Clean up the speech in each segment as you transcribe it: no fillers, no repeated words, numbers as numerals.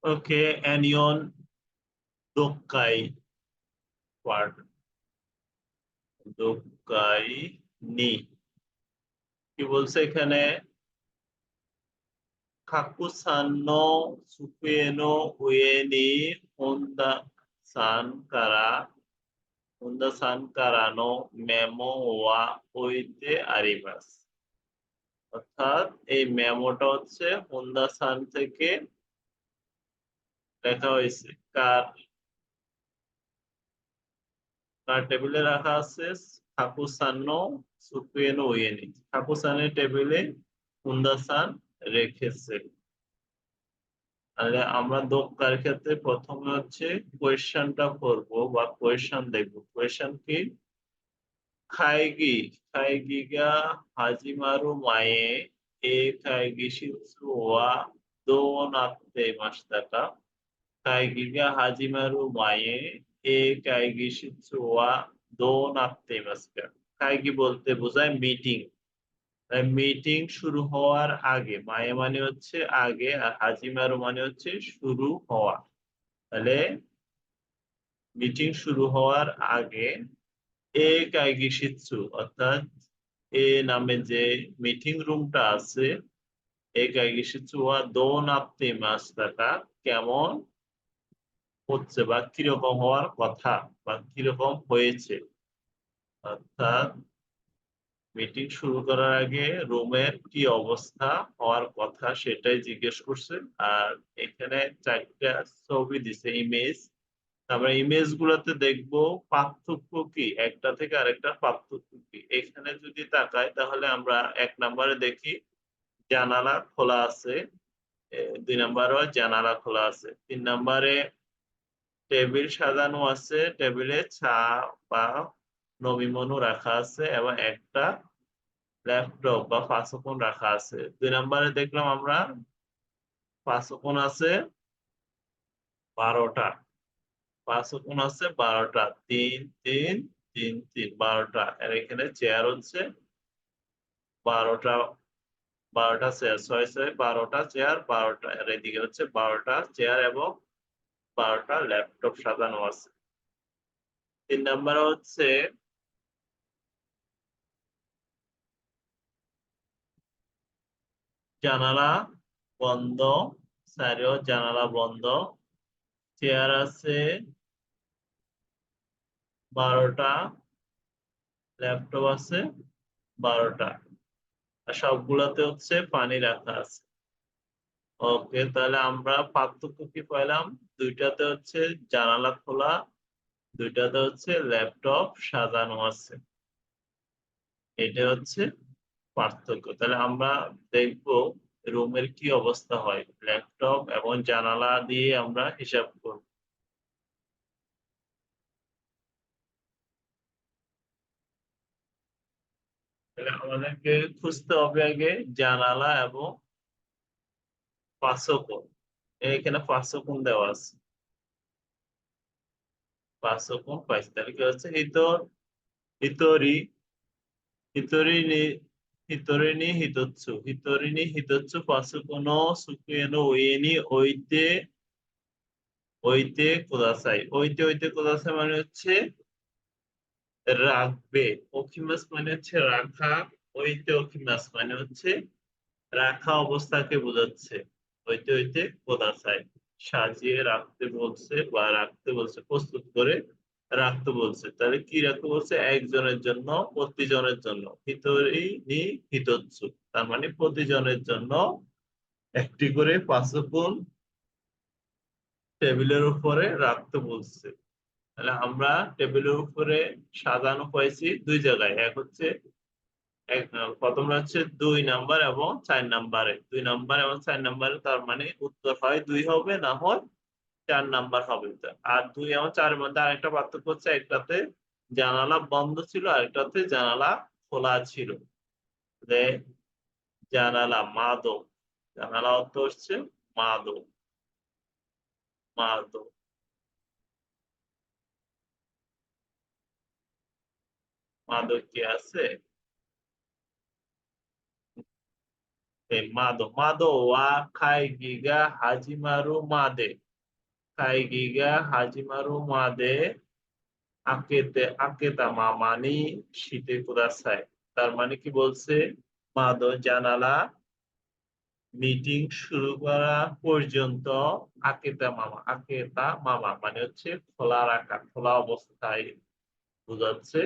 ওকে, anyone দোক্কাই word দোক্কাই নি কি বলছে এখানে? কাকুসান নো সুকুয়ে নো উয়ে নি হোন্দা সান কারা হোন্দা সান কারা নো মেমো ওয়া ওইতে আরিমাস। অর্থাৎ এই মেমোটা হচ্ছে হোন্দা সান থেকে লেখা হয়েছে। কার কার টেবিলে রাখা আছে? কাকুসান নো সুকুয়ে নো উয়ে নি, কাকুসানের টেবিলে হোন্দা সান রেখেছে। তাহলে আমরা দোক্কার ক্ষেত্রে প্রথমে হচ্ছে কোয়েশ্চেনটা করবো বা কোয়েশ্চেন দেখবো। কোয়েশ্চেন কি? খাইগি খাইগি গা হাজিমারু মায়ে এ খাইগি শিৎসু ওয়া দো নাত্তে মাশতাকা। খাইগি গা হাজিমারু মায়ে এ কাইগি শিৎসু ওয়া দো নাত্তে মাশতাকা। খাইগি বলতে বোঝায় মিটিং। মিটিং শুরু হওয়ার আগে, মায়ে মানে হচ্ছে আগে, আর হাজিমারু মানে হচ্ছে শুরু হওয়া। তাহলে মিটিং শুরু হওয়ার আগে এ কাইগিশিৎসু অর্থাৎ এ নামে যে মিটিং রুমটা আছে, এ কাইগিশিৎসু ওয়া দো নাপ্তি মাস্তাকা কেমন হচ্ছে বা কিরকম হওয়ার কথা বা কিরকম হয়েছে। অর্থাৎ মিটিং শুরু করার আগে রুমের কি অবস্থা হওয়ার কথা সেটাই জিজ্ঞেস করছে। আর এখানে চারটা ছবি দিছে, ইমেজ। আমরা ইমেজ গুলোতে দেখবো পার্থক্য কি, একটা থেকে আরেকটা পার্থক্য কি। এখানে যদি তাকাই তাহলে আমরা 1 নম্বরে দেখি জানালা খোলা আছে, 2 নম্বরেও জানালা খোলা আছে, 3 নম্বরে টেবিল সাজানো আছে, টেবিলে চা বা নমিমনু রাখা আছে এবং একটা ল্যাপটপ বা পাসোকন রাখা আছে। 2 নম্বরে দেখলাম আমরা পাসোকন আছে 12টা, পাঁচকোণ আছে 12টা, 3 3 3 3 12টা। আর এখানে চেয়ার হচ্ছে 12টা, 12টা চেয়ার, 6 6 12টা চেয়ার, 12টা। আর এদিকে হচ্ছে 12টা চেয়ার এবং 12টা ল্যাপটপ সাজানো আছে। 3 নম্বর হচ্ছে জানালা বন্ধ, চারিও জানালা বন্ধ, চেয়ার আছে 12টা, ল্যাপটপ আছে 12টা, আর সবগুলাতে হচ্ছে পানি রাখা আছে। ওকে, তাহলে আমরা পার্থক্য কি পাইলাম? দুইটাতে হচ্ছে জানালা খোলা, দুইটাতে হচ্ছে ল্যাপটপ সাজানো আছে। এটা হচ্ছে পার্থক্য। তাহলে আমরা দেখবো রুমের কি অবস্থা হয়, ল্যাপটপ এবং জানালা দিয়ে আমরা হিসাব করব। তাহলে আমাদেরকে খুঁজতে হবে আগে জানালা এবং পার্শ্বকোণ। এখানে পার্শ্বকোণ দেওয়া আছে, পার্শ্বকোণ পাইছি। তাহলে কি হচ্ছে হিতরি হিতরি নি হিতরি নি হিতোৎসু, হিতরি নি হিতোৎসু পার্শ্বকোণ সুকুয়েনো উইনি ওইতে ওইতে কোদাসাই। ওইতে ওইতে কোদাসাই মানে হচ্ছে রাখবে, ওকিমাস মানে হচ্ছে রাখা, ওইতে ওকিমাস মানে হচ্ছে রাখা অবস্থাকে বোঝাচ্ছে। ওইতে ওইতে কোদাসাই সাজিয়ে রাখতে বলছে বা রাখতে বলছে, প্রস্তুত করে রাখতে বলছে। তাহলে কি রাখতে বলছে? একজনের জন্য, প্রতিজনের জন্য। হিতরি নি হিতোৎসু, তার মানে প্রতিজনের জন্য একটি করে পাঁচকোণ টেবিলের উপরে রাখতে বলছে। তাহলে আমরা টেবিলের উপরে সাজানো পাইছি 2 জায়গায়, এক হচ্ছে প্রথমটা হচ্ছে 2 নাম্বার এবং 4 নাম্বারে। 2 নাম্বার এবং 4 নাম্বারে, তার মানে উত্তর হয় 2 হবে, না হয় 4 নাম্বার হবে। আর 2 এবং 4-এর মধ্যে আরেকটা পার্থক্য হচ্ছে একটাতে জানালা বন্ধ ছিল, আরেকটাতে জানালা খোলা ছিল। যে জানালা মাদো, জানালা অর্থ হচ্ছে মাদো, মাদো। মাদো কি আছে? মাদো মাদো ওয়া খাই গিগা হাজিমারু মাদে খাই গিগা হাজিমারু মাদে আকেতা মামানি শীতে কুদাসাই। তার মানে কি বলছে, মাদো জানালা মিটিং শুরু করা পর্যন্ত আকেতা মামা মানে হচ্ছে খোলা রাখা, খোলা অবস্থায় বোঝাচ্ছে।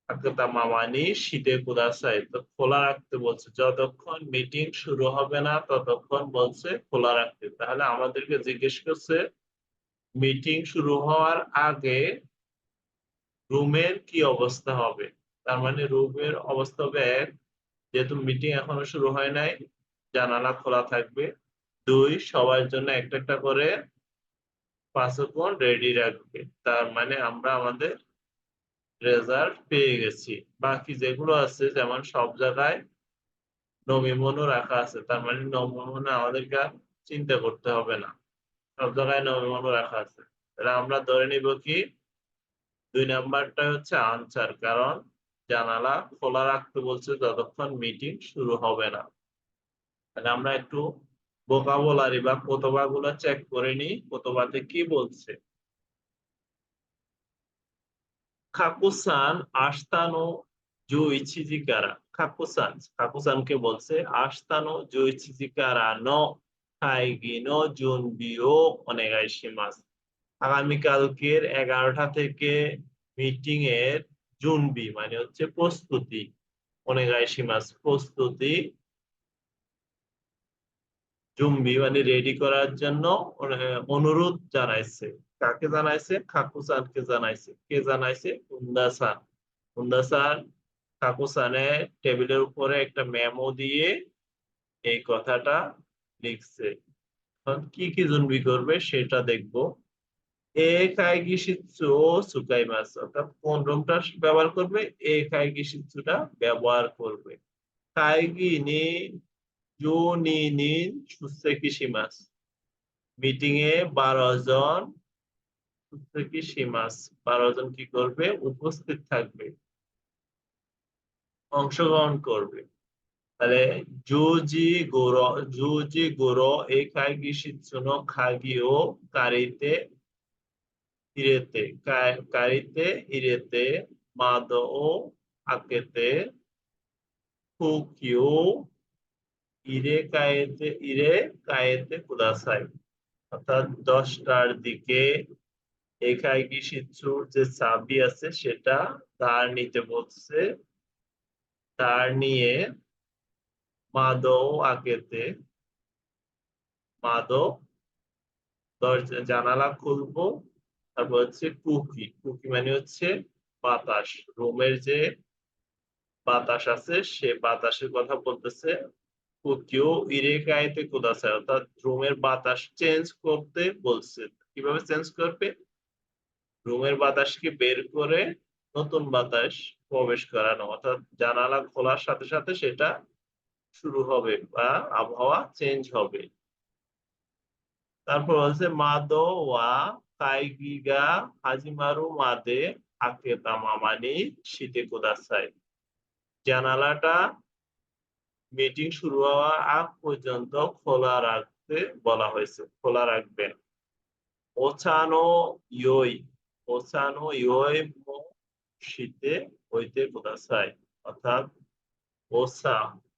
আকেতা মামানি শীতে কুদাসাই, তো খোলা রাখতে বলছে, যতক্ষণ মিটিং শুরু হবে না ততক্ষণ বলছে খোলা রাখতে। তাহলে আমাদেরকে জিজ্ঞেস করছে মিটিং শুরু হওয়ার আগে রুমের কি অবস্থা হবে। তার মানে রুমের অবস্থা হবে এক, যেহেতু মিটিং এখনো শুরু হয় নাই, জানালা খোলা থাকবে। দুই, সবার জন্য একটা একটা করে পাসপোর্ট রেডি রাখবে। তার মানে আমরা আমাদের রেজাল্ট পেয়ে গেছি। বাকি যেগুলো আছে যেমন সব জায়গায় নমিমনও রাখা আছে, তার মানে নমিমনে আমাদেরকে আর চিন্তা করতে হবে না, সব জায়গায় নমিমনও রাখা আছে। তাহলে আমরা ধরে নিব কি 2 নাম্বারটা হচ্ছে আনসার, কারণ জানালা খোলা রাখতে বলছে যতক্ষণ মিটিং শুরু হবে না। তাহলে আমরা একটু ভোকাবুলারি বা কোতোবাগুলো চেক করে নিই, কোতোবাতে কি বলছে। খাকুসান আস্তানো জুইচিজিকারা, খাকুসানকে বলছে আস্তানো জুইচিজিকারা নো কাইগি নো জুনবিও ওনেগাইশিমাস। আগামীকালকের 11টা থেকে মিটিং এর জুনবি মানে হচ্ছে প্রস্তুতি, ওনেগাইশিমাস প্রস্তুতি, জুম্বি মানে রেডি করার জন্য অনুরোধ জানাইছে। কাকে জানাইছে? খাকুসানকে জানাইছে। কে জানাইছে? উন্দাসান। উন্দাসান কাকুসানের টেবিলের উপরে একটা মেমো দিয়ে এই কথাটা লিখছে। এখন কি কি জুম্বি করবে সেটা দেখবো। এ কাইগিশিৎসু সুকাইমাস, অর্থাৎ কোন রুমটা ব্যবহার করবে? এ কাইগিশিৎসুটা ব্যবহার করবে। কাইগি নি জু নি নি সুসেকিশিমাস, মিটিং এ 12 জন সুসেকিশিমাস 12 জন কি করবে? উপস্থিত থাকবে, অংশগ্রহণ করবে। তাহলে জুজি গোরো এই কাইগিশিৎসুনো খাগি ও কারিতে কারিতে ইরেতে মাদো ও আকেতে ফুকিও ইরে কায়েতে কুদাসাই। অর্থাৎ 10টার দিকে একাই শিশুর যে চাবি আছে সেটা ধার নিতে বলছে। ধার নিয়ে মাদো আকেতে, মাদো দরজা জানালা খুলবো। তারপর হচ্ছে কুকি, কুকি মানে হচ্ছে বাতাস, রুমের যে বাতাস আছে সে বাতাসের কথা বলতেছে। কুকিও ইরেকাইতে কুদাসে, অর্থাৎ রুমের বাতাস চেঞ্জ করতে বলছে। কিভাবে চেঞ্জ করবে? রুমের বাতাসকে বের করে নতুন বাতাস প্রবেশ করানো, অর্থাৎ জানালা খোলার সাথে সাথে সেটা শুরু হবে বা আবহাওয়া চেঞ্জ হবে। তারপর হচ্ছে মাদো ওয়া কাইগিগা হাজিমারু মাদে আকেতা মামানি শীতে কুদাসাই। জানালাটা মিটিং শুরু হওয়ার আগ পর্যন্ত খোলা রাখতে বলা হয়েছে, খোলা রাখবেন। ওছানো ইয়োই, ওছানো ইয়োই মো শীতে হইতে কুদাসাই, অর্থাৎ ওসা,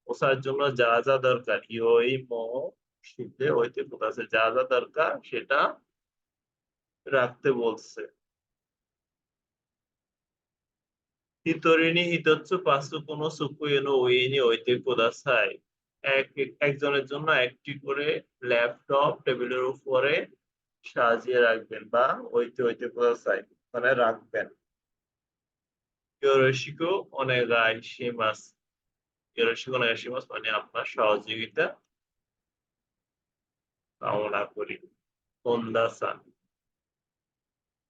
ওসার জন্য যা যা দরকার, ইয়োই মো শীতে হইতে কুদাসাই, যা যা দরকার সেটা রাখতে বলছে। হিতোরিনি হিতোৎসু পাঁচু কোনো সুকুয়েনো ওইনি ওইতে কুদাসাই। একজনের জন্য একটি করে ল্যাপটপ টেবিলের উপরে সাজিয়ে রাখবেন বা ওইতে ওইতে কুদাসাই মানে রাখবেন। ইয়োরোশিকো ওনেগাইশিমাস, ইয়োরোশিকো ওনেগাইশিমাস মানে আপনার সহযোগিতা কামনা করি। কোন্দাসান।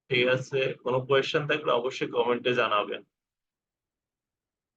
ঠিক আছে, কোনো কোয়েশ্চেন থাকলে অবশ্যই কমেন্টে জানাবেন।